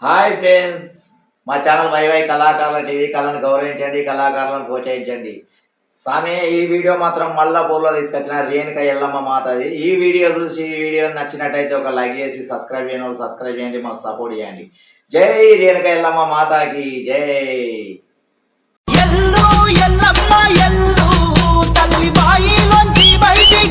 Hi friends, మా channel YY కళాకారుల TV కళను గౌరవించండి, కళాకారులను ప్రోత్సహించండి. స్వామి, ఈ వీడియో మాత్రం మల్లాపూర్లో తీసుకొచ్చిన రేణుక ఎల్లమ్మ మాతది. ఈ వీడియో చూసి ఈ వీడియో నచ్చినట్టయితే ఒక లైక్ చేసి సబ్స్క్రైబ్ చేయని వాళ్ళు సబ్స్క్రైబ్ చేయండి, మాకు సపోర్ట్ చేయండి. జై రేణుక ఎల్లమ్మ మాతాకి జై. తల్లి బాయి నుంచి బయటికి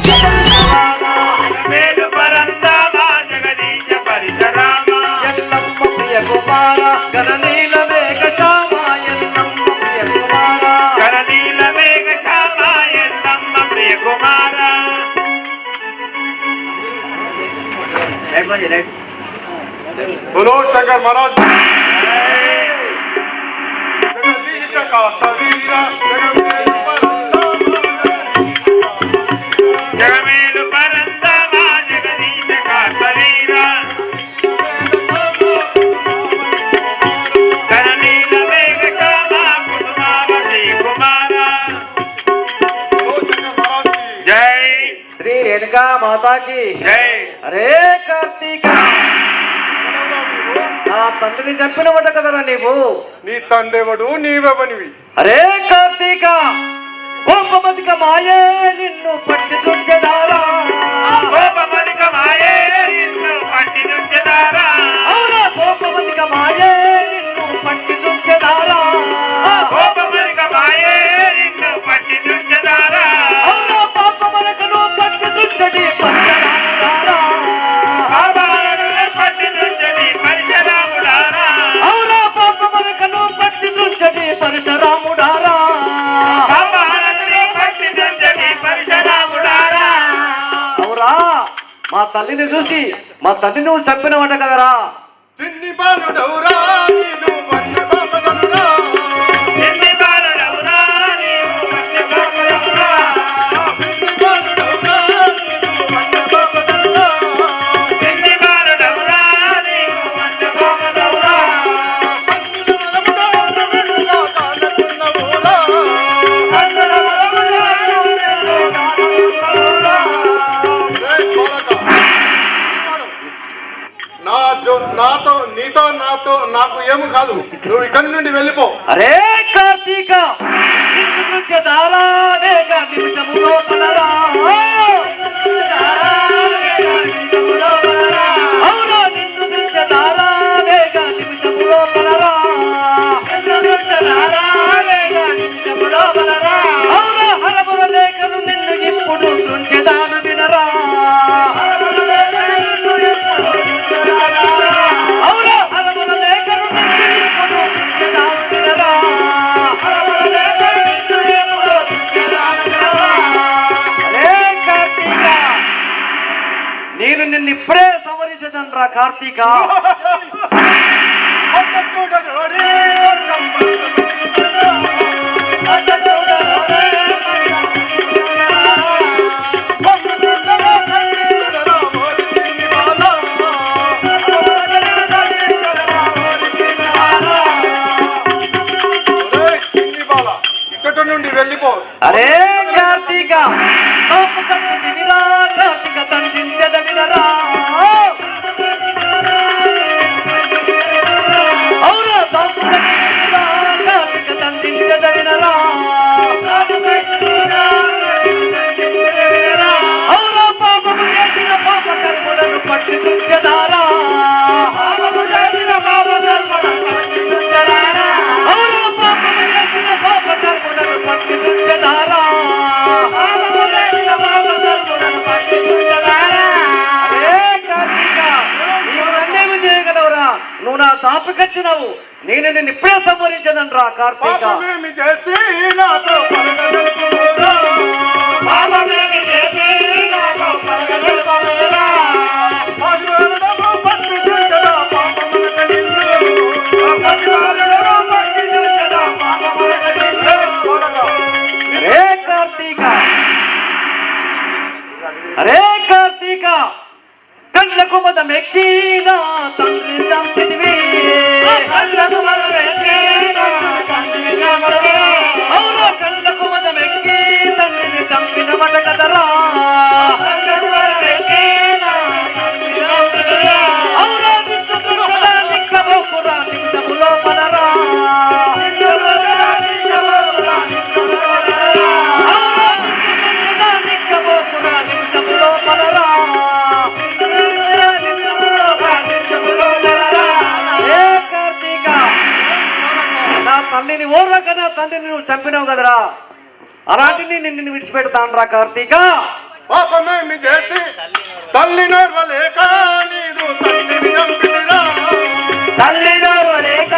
बोलो शंकर महाराज जगदीश का शरीरा जगमेल परंतमा जगदीश का शरीरा धरणील मेघ श्यामा कुसुमावती कुमारा। जय श्री रेणुका माता की जय। अरे కార్తీక, నా తండ్రిని చంపినవట కదరా నీవు? నీ తండ్రివడు నీవెవనివి? అరే కార్తీక, కోపమధిక మాయే నిన్ను పట్టి దుంచెదారా, కోపమధిక మాయే నిన్ను పట్టి దుంచెదారా, అవునా కోపమధిక మాయే నిన్ను పట్టి దుంచెదారా, కోపమధిక మాయే నిన్ను పట్టి దుంచెదారా, అవునా పాపమనకను పట్టి దుంచడి పరశురాముడారా, పట్టి దుంచడి పరశురాముడారా, అవునా పాపమనకను పట్టి దుంచడి పరశురాముడారా, పట్టి దుంచడి పరశురాముడారా. అవురా మా తల్లిని చూసి మా తల్లి నువ్వు చంపినవట కదరా? చిన్ని బాలుడవురా నీదు వన్న బాపదనురా, చిన్ని బాలుడవురా నీవు వన్న బాపదనురా, చిన్ని బాలుడవురా నీవు వన్న బాపదనురా, చిన్ని బాలుడవురా నీవు వన్న బాపదనురా, పందులవరముడా కాలకున్నవురా, పందులవరముడా కాలకున్నవురా. నాతో నాకు ఏమి కాదు, నువ్వు ఇక్కడి నుండి వెళ్ళిపో. అరే కార్తీక, నిన్ను చూచెదారా వేగ నిమిషములో పడరా, అవునా నిన్ను చూచెదారా వేగ నిమిషములో పడరా, అవునా హరముల లేఖను నిన్ను ఇప్పుడు చూచెదాను వినరా, అవునా హరముల లేఖను నిన్ను ఇప్పుడు చూచెదాను వినరా, అరే కార్తీక, నేను నిన్ను ఇప్పుడే సంవరించదనరా కార్తీక. ఇక్కడి నుండి వెళ్ళిపో. అరే కార్తీక, తోపు కట్టి విరా కార్తీక తండ్రించద వినరా, అవునా తోపు కట్టి విరా కార్తీక తండ్రించద వినరా, అవునా పాపము చేసిన పాప కర్ములను పట్టి దుంచెదారా, అవునా పాపము చేసిన పాప కర్ములను పట్టి దుంచెదారా, అరే కార్తీక, నీవు నన్నేమి చేయగలవురా? నువ్వు నా తాపికొచ్చినావు, నేను నిన్ను ఇప్పుడే సంహరించదనరా కార్తీక. పాపమేమి చేసి నాతో పలకగలుగురా, పాపమేమి చేసి నాతో పలకగలుగురా, పతివారుడవు పట్టి దుంచెదా పాపమునక నిన్ను, పతివారుడవు పట్టి దుంచెదా పాపమునక నిన్ను. అరే కార్తీక, అరే కార్తీక, కళ్ళకు మదమెక్కినా తండ్రి చంపితివి, కళ్ళకు మదమెక్కినా తండ్రి చంపితివి, అవునా కళ్ళకు మదమెక్కి తండ్రిని చంపినవట కదరా, కళ్ళకు మదమెక్కినా తండ్రి చంపితివి, అవునా తండ్రిని నువ్వు చంపినావు కదరా, అలాంటిని నిన్ను విడిచిపెడతాను రా కార్తీక. పాపమేమి చేసి తల్లి నర్వలేక నీదు తండ్రిని చంపితిరా. తల్లి నర్వలేక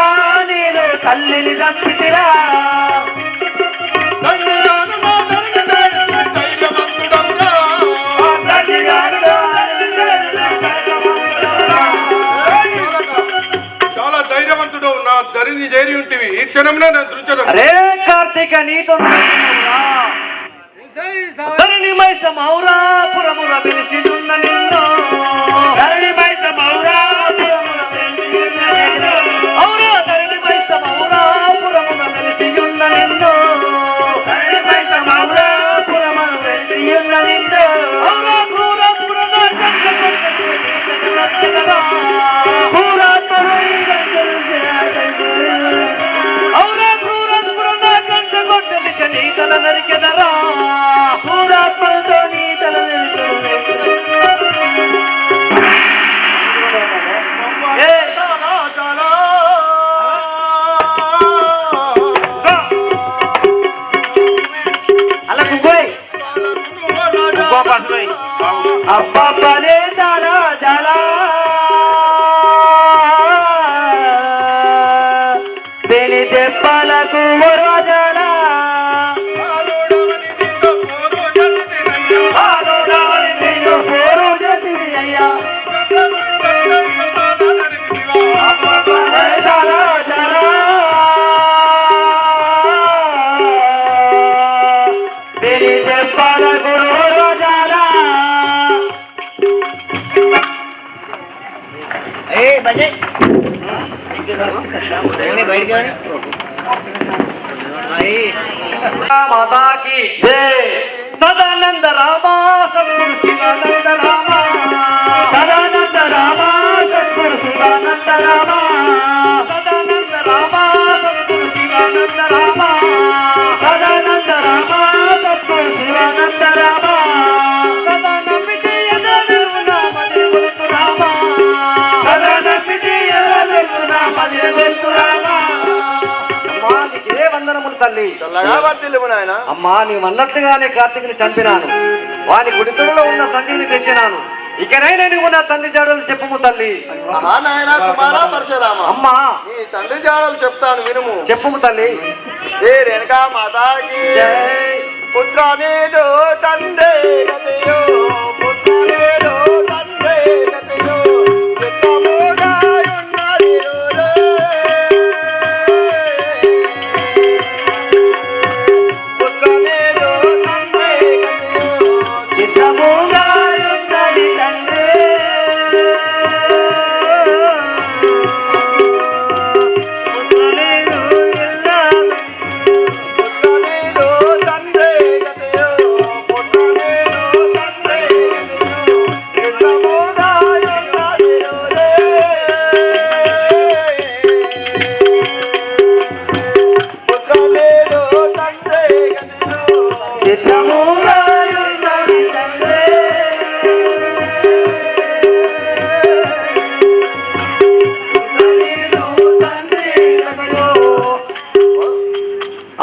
నీదు తల్లిని చంపితిరా. తండ్రి గాను మా తండ్రి ధైర్యవంతుడవురా. చాలా ధైర్యవంతుడు, నా ధరిని చేరి ఉంటివి. ఈ క్షణంలో నేను దృశ్యం. అరే కార్తీక నీతో ధరణి మైసమౌరా పురముల వెలిసియున్న నిన్ను. ధరణి మైసమౌరా పురముల వెలిసియున్న నిన్ను. ఔరా ధరణి మైసమౌరా పురముల వెలిసియున్న నిన్ను. ధరణి మైసమౌరా పురముల వెలిసియున్న నిన్ను. ఔరా క్రూరపురద కంచకొట్టెదరా. ఔరా క్రూరపురద కంచకొట్టెదిక నీ తల నరికెదరా. అబ్బాలే చాలా చాలా దేని చెప్పలకు వరజాలా. माता की जय। सदानंद रामा सद्गुरु शिवानंद रामा. सदानंद रामा सद्गुरु शिवानंद रामा. सदानंद रामा सद्गुरु शिवानंद रामा. सदानंद रामा सद्गुरु शिवानंद रामा. सदानंद नाम देवतु रामा. सदानंद नाम देवतु रामा. వందనములు తల్లి. అమ్మా నీవు అన్నట్లుగానే కార్తీకుని చంపినాను, వాని గుడితులలో ఉన్న సంజీవిని తెచ్చినాను. ఇకనైనా నువ్వు నా తండ్రి జాడలు చెప్పుము తల్లి. అమ్మా నీ తండ్రి జాడలు చెప్తాను వినుము. చెప్పుము తల్లి. ఏ రేణుకా మాతాకి పుత్రనేదో తండ్రి గతయో. పుత్రనేదో తండ్రి గతయో. చిత్తముగా ఉన్నది రోరే. పుత్రనేదో తండ్రి గతయో. చిత్తముగా ఉన్నది తండ్రి.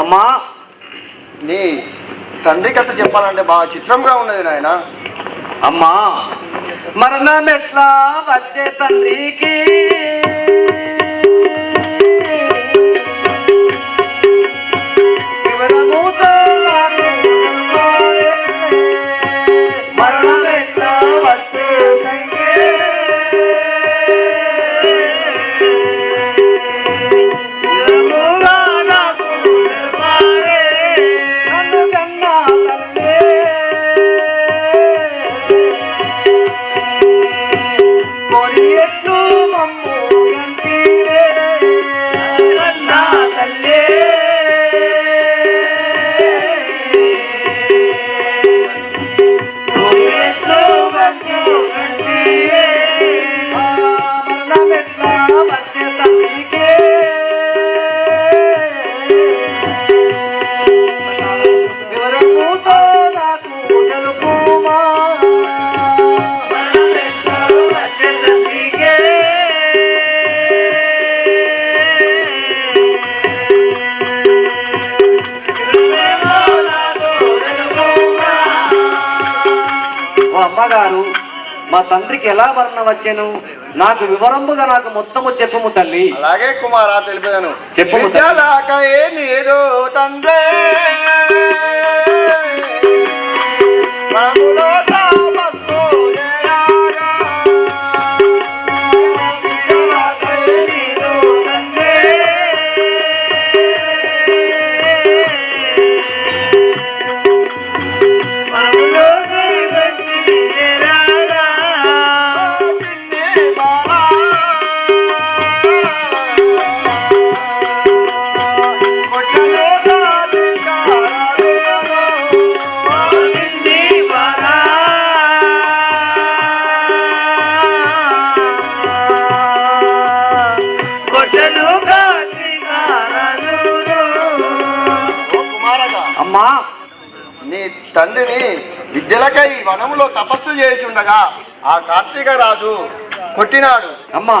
అమ్మా నీ తండ్రి కథ చెప్పాలంటే బాగా చిత్రంగా ఉన్నది నాయన. అమ్మా మరణం ఎట్లా వచ్చే తండ్రికి. మరణం ఎట్లా వచ్చే ఎట్లు మమ్ము అమ్మగారు మా తండ్రికి ఎలా వర్ణ వచ్చాను నాకు వివరముగా నాకు మొత్తము చెప్పుము తల్లి. అలాగే కుమారా తెలిపేదను. చెప్పుము ఏదో తండ్రి అమ్మా నీ తండ్రిని విద్యలకై వనములో తపస్సు చేయుచుండగా ఆ కార్తీక రాజు కొట్టినాడు. అమ్మా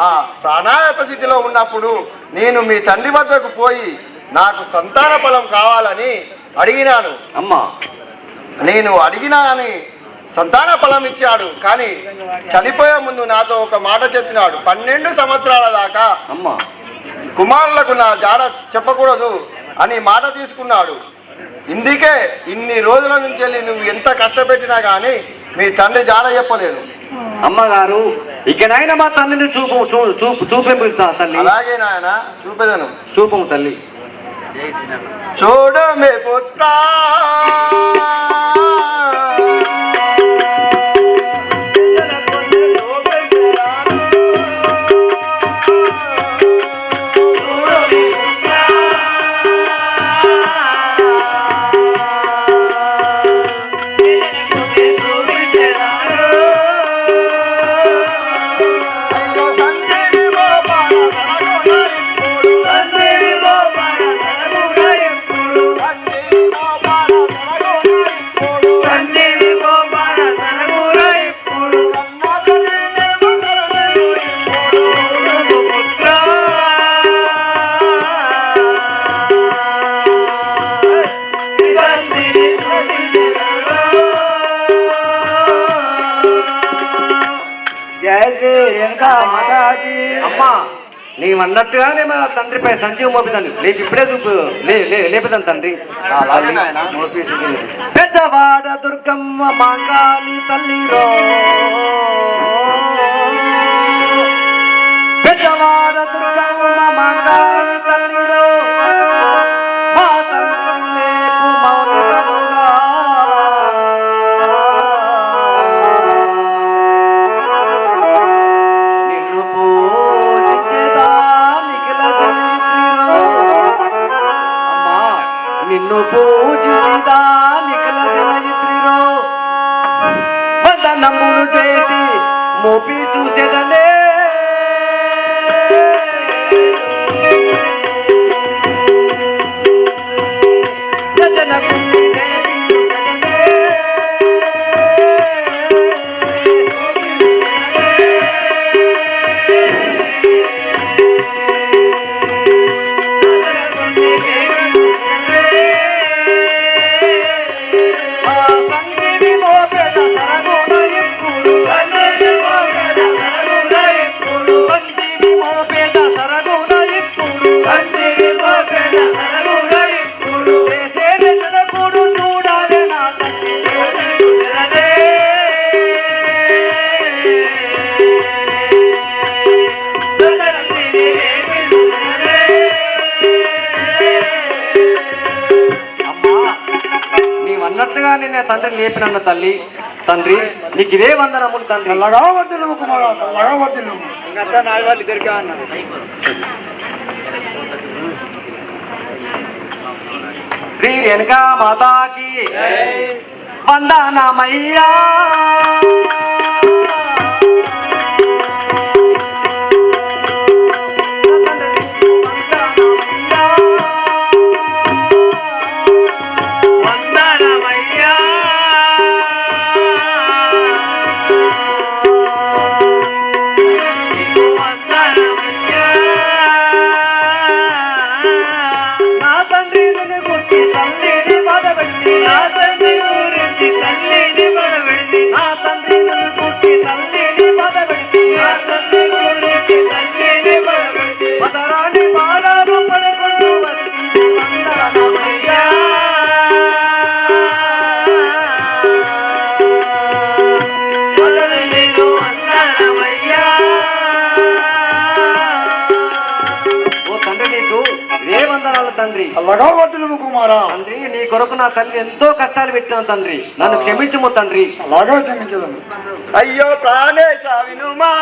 ఆ ప్రాణాయాప స్థితిలో ఉన్నప్పుడు నేను మీ తండ్రి వద్దకు పోయి నాకు సంతాన ఫలం కావాలని అడిగినాను. అమ్మా నేను అడిగినానని సంతాన ఫలం ఇచ్చాడు. కానీ చనిపోయే ముందు నాతో ఒక మాట చెప్పినాడు. 12 సంవత్సరాల దాకా అమ్మా కుమారులకు నా జాడ చెప్పకూడదు అని మాట తీసుకున్నాడు. ఇందుకే ఇన్ని రోజుల నుంచి వెళ్ళి నువ్వు ఎంత కష్టపెట్టినా కానీ మీ తండ్రి జాడ చెప్పలేదు. అమ్మగారు ఇకనైనా మా తండ్రిని చూపేపిస్తా తల్లి. అలాగే నాయన చూపేదను. చూపము తల్లి. చూడమే పుత్రా అమ్మా నీవన్నట్టుగానే మా తండ్రిపై సంజీవ మోపిదాన్ని లేచి ఇప్పుడే చూపు లేపుదాను తండ్రి. పెద్దవాడ దుర్గమ్మ మాంగాలి తల్లిరో పెద్దవాడ దుర్గమ్మ మాంగాలి తల్లిరో మా తండ్రి లేపు మౌనముగా నిన్ను పూజిదా నిఖిల జనయిత్రిరో వందనములు చేసి మోపి చూసేదనే అన్నట్లుగా నేను తండ్రిని లేపినన్న తల్లి. తండ్రి నీకు ఇదే వందనములు తండ్రి. శ్రీ రేణుకా మాతాకి వందనమయ్యా. నా తండ్రి తండ్రి. అలాగా వడ్డీలు కుమారా. తండ్రి నీ కొరకు నా తల్లి ఎంతో కష్టాలు పెట్టాను తండ్రి, నన్ను క్షమించుము తండ్రి. అలాగా క్షమించదు. అయ్యో ప్రాణేశ వినుమా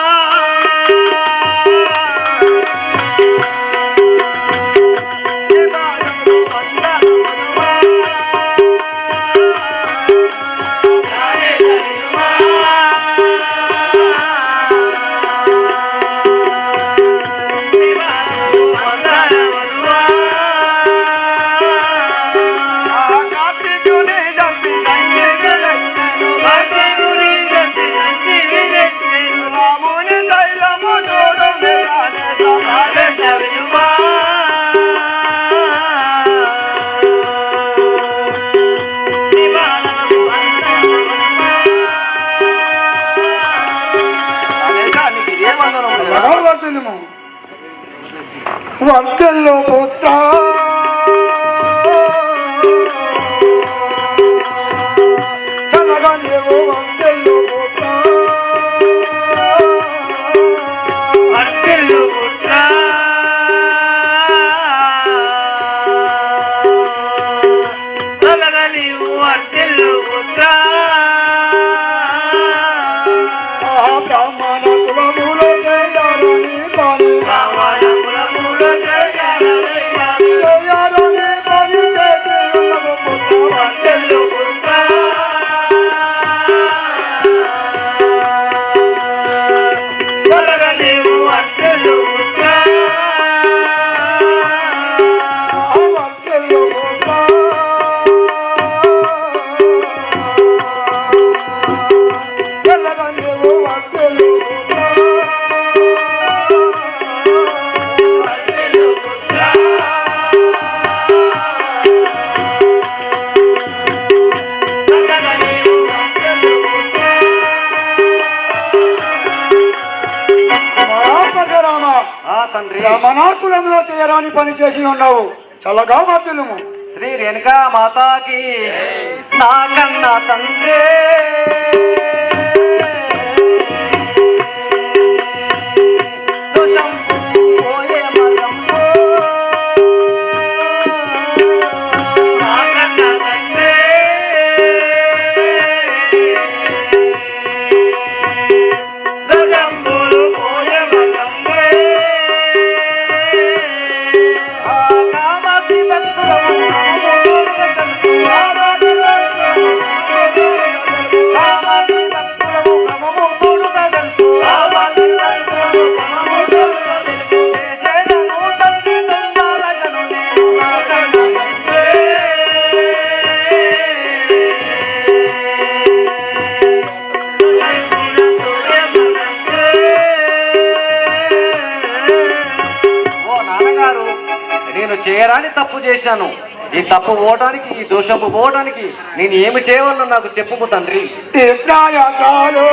వర్గంలో పోతా తనగానేవో వర్గంలో పోతా వర్గంలో పోతా తనగానేవో వర్గంలో పోతా బ్రాహ్మణ కులములో చేయాలని కాని బ్రాహ్మణ కులములో చేయాలని కాని వర్గంలో పోతా తనగానేవో వర్గంలో పోతా వర్గంలో పోతా తనగానేవో వర్గంలో పోతా తండ్రి మనాకులంలో చేయరాని పని చేసి ఉన్నావు. చల్లగా వర్ధిల్లుము. శ్రీ రేణుకా మాతాకి నా కన్నా తండ్రి నేను చేయరాని తప్పు చేశాను. ఈ తప్పు పోవడానికి, ఈ దోషము పోవడానికి నేను ఏమి చేయవల్లో నాకు చెప్పుము తండ్రి. తీర్థయాత్రలు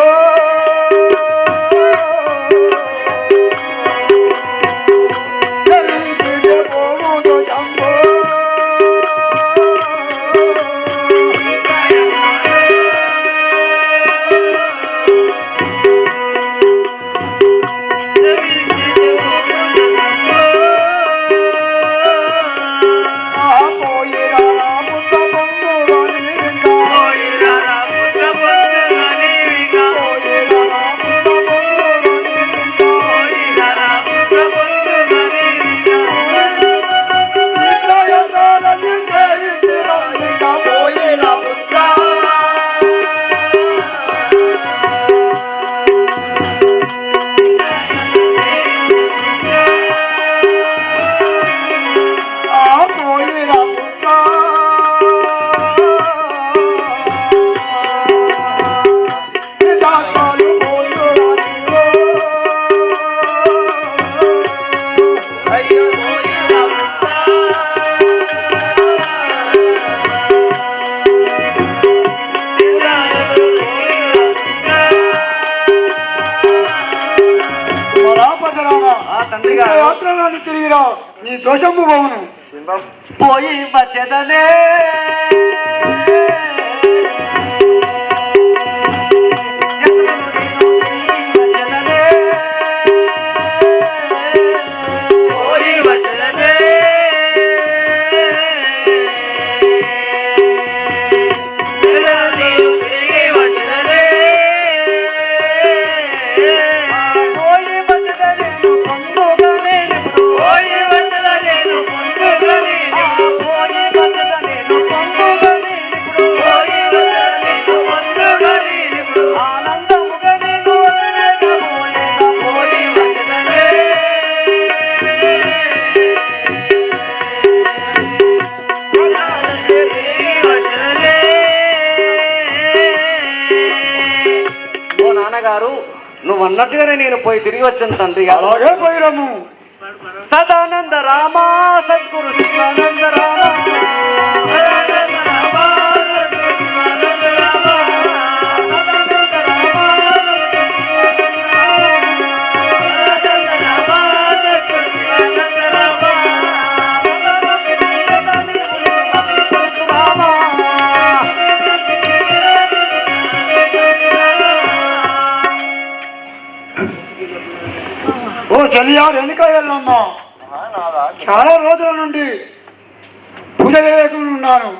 యాత్రలోని తిరిగిరా నీ దోషము పోవును. పోయి వచ్చేదనే నాన్నగారు నువ్వు అన్నట్టుగానే నేను పోయి తిరిగి వచ్చాను తండ్రి. అలాగే పోయిరము. సదానంద రామ సద్గురు శివానంద రామ ఓ చెల్లియా వెనుక వెళ్ళమ్మా. చాలా రోజుల నుండి పూజ చేయకుండా ఉన్నాను.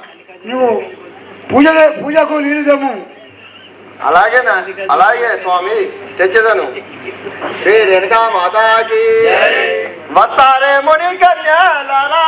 నువ్వు పూజకు నీరుదము. అలాగే స్వామి తెచ్చదను. శ్రీ రేణుకా మాతాకి వస్తారే ముని కన్యాలారా.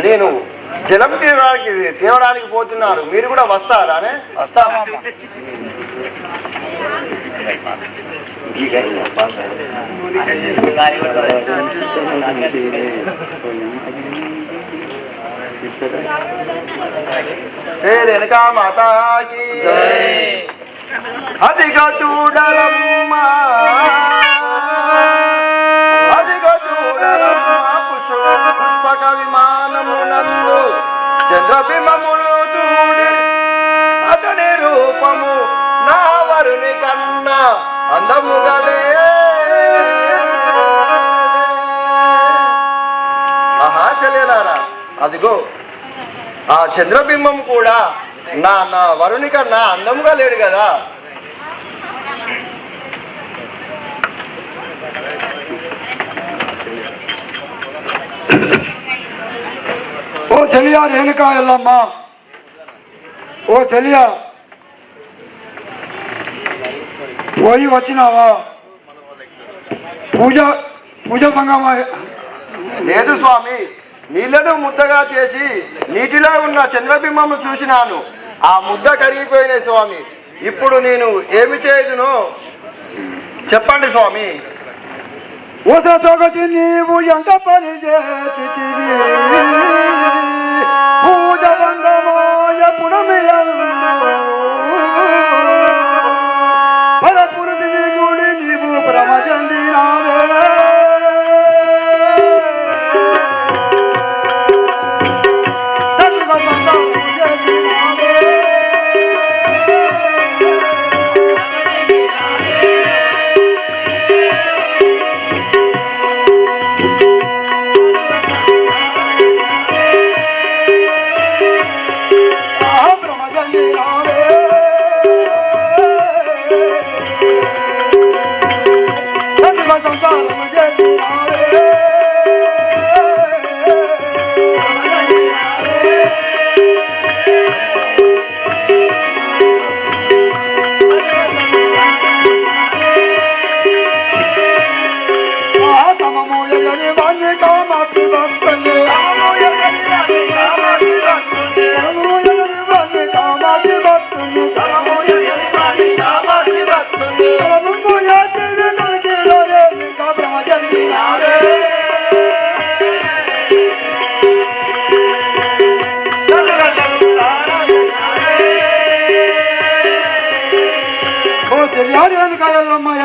నేను జలం తేవడానికి పోతున్నాను. మీరు కూడా వస్తారా? వస్తామా? రేణుకా మాతాకి అదిగో చూడలమ్మా, అదిగో చూడలమ్మా పుష్పక విమానమునందు చంద్రబింబమును చూడి అతని రూపము నా వరుని కన్నా అందముగలే. ఆహా చెల్లెలారా, అదిగో ఆ చంద్రబింబం కూడా నా వరుని కన్నా అందముగా లేడు కదా. ఓ చెలియా రేణుకా ఎల్లమ్మా, ఓ చెలియా పోయి వచ్చినావా? పూజ భంగమా? లేదు స్వామి, నీళ్లను ముద్దగా చేసి నీటిలో ఉన్న చంద్రబింబము చూసినాను. ఆ ముద్ద కరిగిపోయినాయి స్వామి. ఇప్పుడు నేను ఏమి చేయదునో చెప్పండి స్వామి. తొగతి నీవు ఎంత పని చేతివి, పూజ భంగమాయ పురపురుది గుడి నీవు ప్రమచందినావే.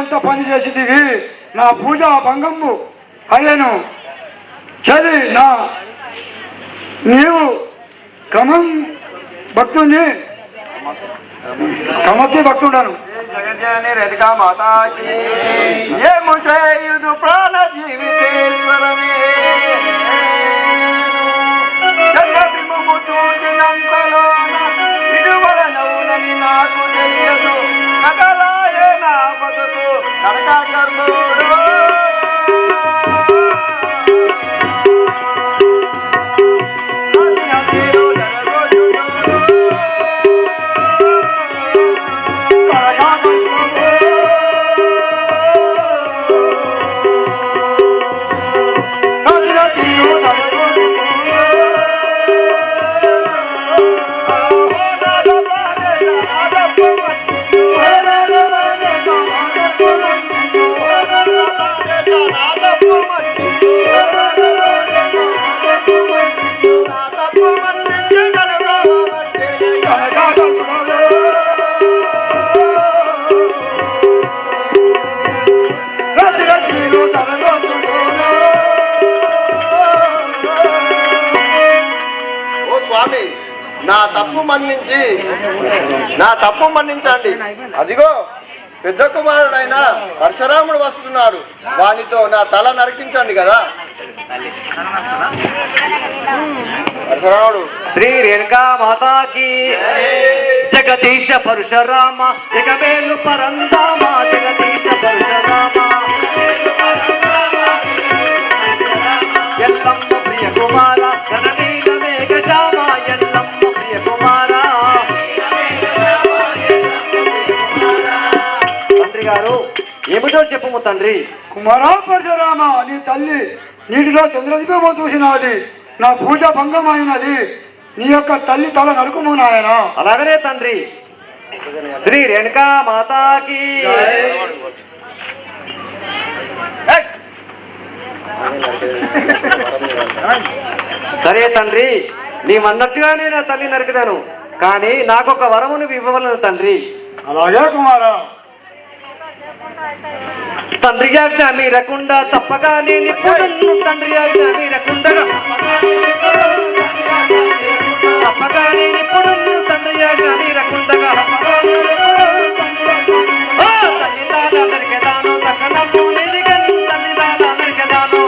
ఎంత పని చేసింది, నా పూజ భంగము అయ్యను. నీవు క్రమం భక్తుని క్రమచ్చి భక్తుండను. జగజాని రతికా మాతాకి ఏము చేయుదు ప్రాణ జీవితేశ్వరమే జన్మభిమము చూసినంతలోన ఇటువలనవునని నాకు తెలియదు నగలాయే నా బతుకు నరకాకర్ణుడు నా తప్పు మన్నించండి. అదిగో పెద్ద కుమారుడైన పరశురాముడు వస్తున్నాడు, వానితో నా తల నరికించండి కదా. పరశురాముడు శ్రీ రేణుకా మాతాకి జగదీశ పరశురామ జగమేలు పరంధామ జగదీశ పరశురామ ఎల్లమ్మ ప్రియ కుమార గణనీల మేఘశ్యామ ఎల్లమ్మ ప్రియ కుమార. తండ్రి గారు ఏమిటో చెప్పుము తండ్రి. కుమారా పరశురామ, నీ తల్లి నీటిలో చంద్రదీపము చూసినది, నా పూజ భంగం అయినది, నీ యొక్క తల్లి తల నరుకుము నాయన. అలాగనే తండ్రి. శ్రీ రేణుకా మాతాకి సరే తండ్రి, నీవన్నట్టుగానే నా తల్లి నరికిదాను, కానీ నాకొక వరమును ఇవ్వవలను తండ్రి. అలాగే కుమారా. తండ్రి ఆజ్ఞ మీరకుండా తప్పగా నేను ఇప్పుడు తండ్రి ఆజ్ఞ మీరకుండా తప్పగా నేను ఇప్పుడు తండ్రి ఆజ్ఞ మీరకుండగా తల్లిదాన నరికెదాను తక్కనము నిలిగను తల్లిదాన నరికెదాను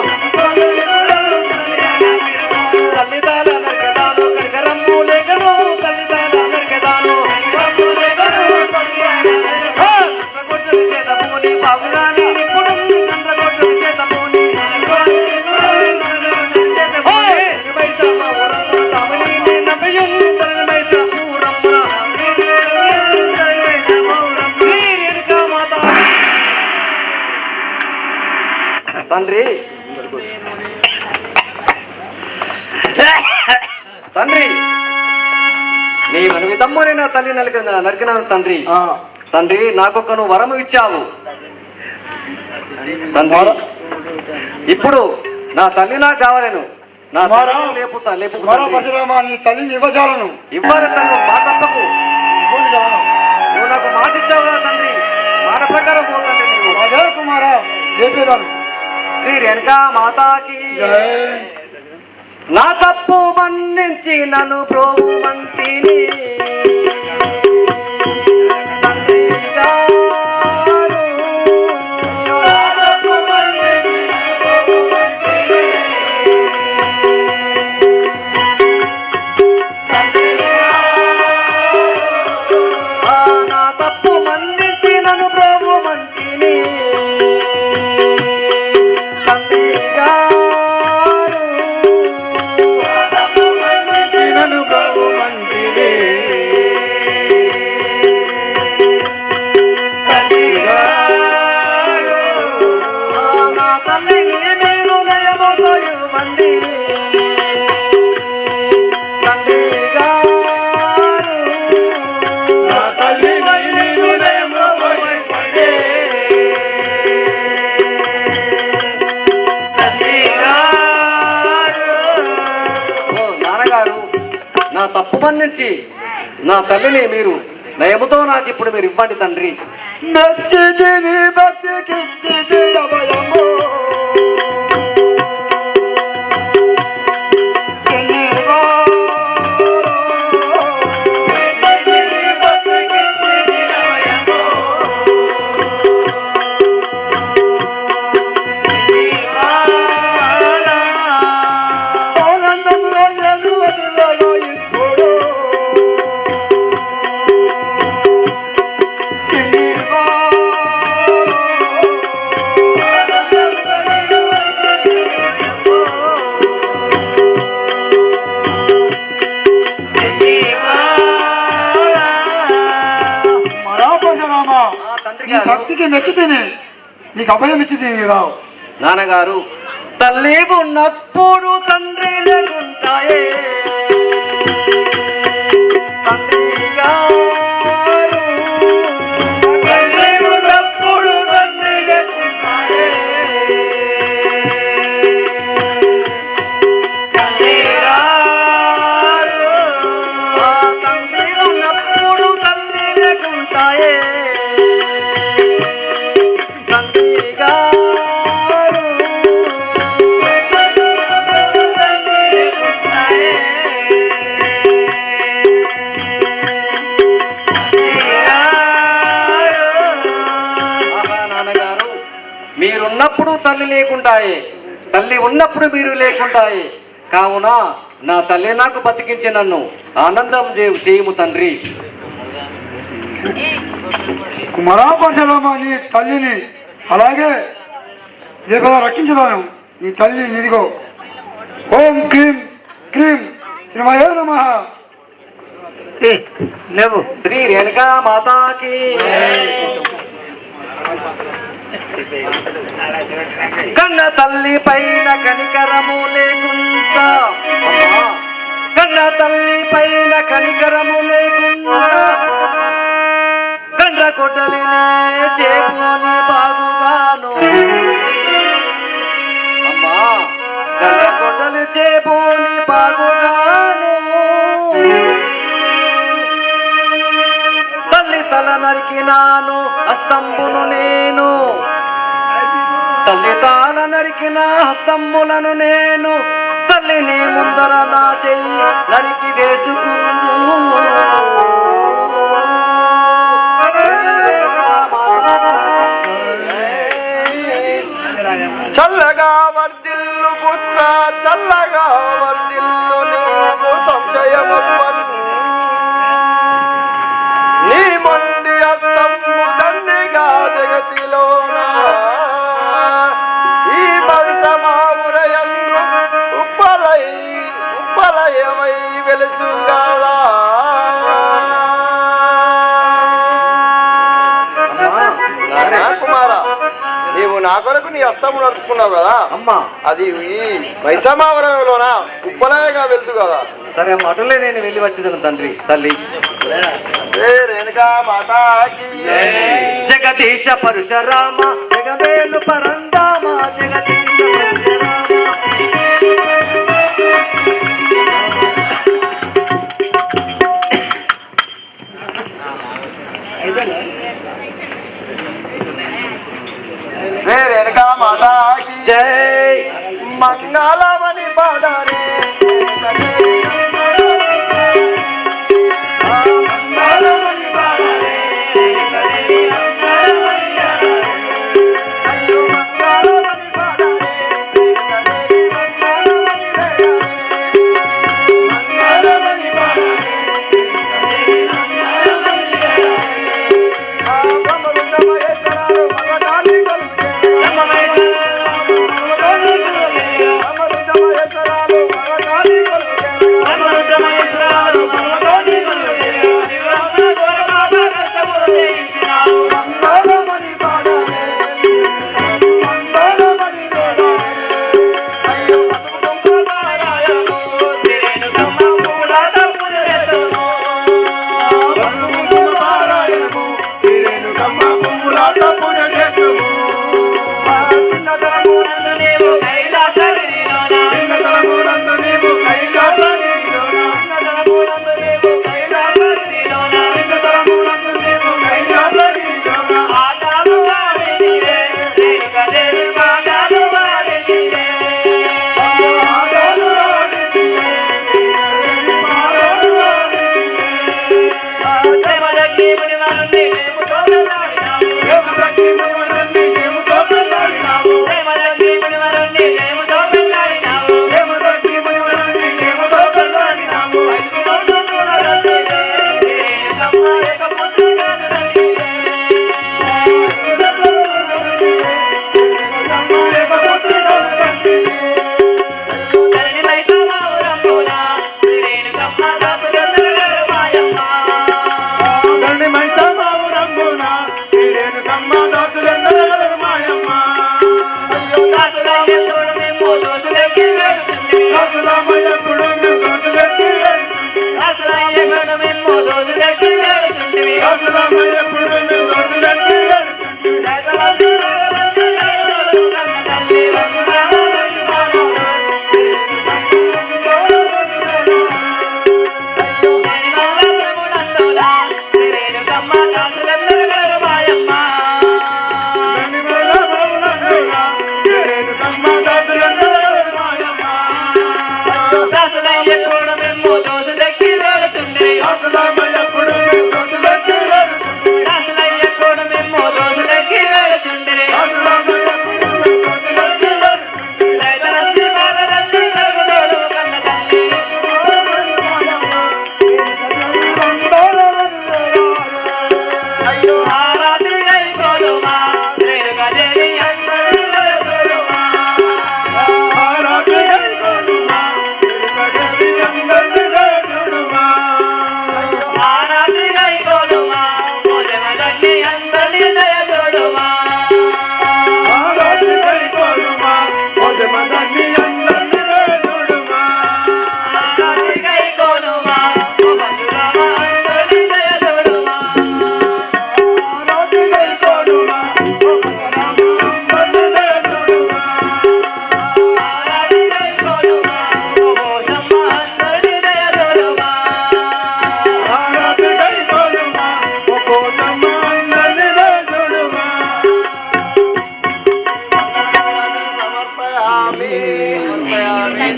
తల్లిదాన నరికెదాను కరికరము లేగను తల్లిదాన నరికెదాను చేతమూని బాబురాని ఇప్పుడు చంద్రగొడ్డు చేతమూని తండ్రి తండ్రి నీ మనవితమ్మని నా తల్లి నరికినాను తండ్రి. తండ్రి నాకొక నువ్వు వరము ఇచ్చావు తండ్రి. ఇప్పుడు నా తల్లి నాకు కావాలను, నా లేపుతా పరశురామ, నీ తల్లిని ఇవ్వజాలను. ఇవ్వాలి తను మాట తప్పకు. నువ్వు నాకు మాట ఇచ్చావు కదా తండ్రి, మాట ప్రకారం పోతండి నీవు. అదే కుమారా, లేపేదాను. శ్రీ రేణుకా మాతాకి నా తప్పు మన్నించి నన్ను ప్రోమంటిని తప్పు మన్నించి నా తల్లిని మీరు నయముతో నాకు ఇప్పుడు మీరు ఇవ్వండి తండ్రి. భక్తికి మెచ్చుతేనే నీకు అభయం ఇచ్చింది రావు. నాన్నగారు, తల్లి ఉన్నప్పుడు తండ్రి లేకుంటాయే. తండ్రి గారు, తల్లి ఉన్నప్పుడు తండ్రి లేకుంటాయే. తండ్రి గారు, తండ్రి ఉన్నప్పుడు తల్లి లేకుంటాయే. తండ్రి గారు, మీరున్నప్పుడు తల్లి లేకుంటాయి, తల్లి ఉన్నప్పుడు మీరు లేకుంటాయి. కావున నా తల్లి నాకు బతికించి నన్ను ఆనందం చేయము తండ్రి. కుమారాపరశురామ, నీ తల్లిని అలాగే రేపు రక్షించదాను. నీ తల్లి నిదిగో. ఓం క్రీం క్రీం శ్రీమయే నమః. లేవు శ్రీ రేణుకా మాతాకి. కన్న తల్లి పైన కనికరము లేకుండా, కన్న తల్లి పైన కనికరము లేకుండా కండ్ర కొట్టలినే చేపుని బాగుగాను. అమ్మా, కండ్ర కొట్టలి చేపుని బాగుగాను. తల్లి తల నరికినాను హస్తంబును నేను, తల్లి తాళ నరికిన హస్తంబులను నేను. తల్లిని ముందర నా చెయ్యి నరికి వేసుకుందు. చల్లగా వర్ధిల్లు పుత్ర, చల్లగా వర్ధిల్లు నీవు సంశయమప్పను. నీ మొండి హస్తము దండిగా జగతిలోన ఈ వంశమావురయందు ఉప్పలయమై వెలుచుగాలా. కుమారా, నీవు నా కొరకు నీ హస్తము నడుచుకున్నావు కదా అమ్మా, అది ఈ వైసమావరంలోన ఉప్పలయగా వెళ్తు కదా. సరే అమ్మ, అటులే నేను వెళ్ళి వచ్చిందను తండ్రి. తల్లి రేణుకా మాతాకి జగదీశ పరశురామ, జగమేలు పరందామ, జగదీశ రేణుకా మాతాకి జై. మంగళమని పాడరే. అమృతమయేశ్వరాలు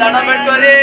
దండం పెట్టుకోరి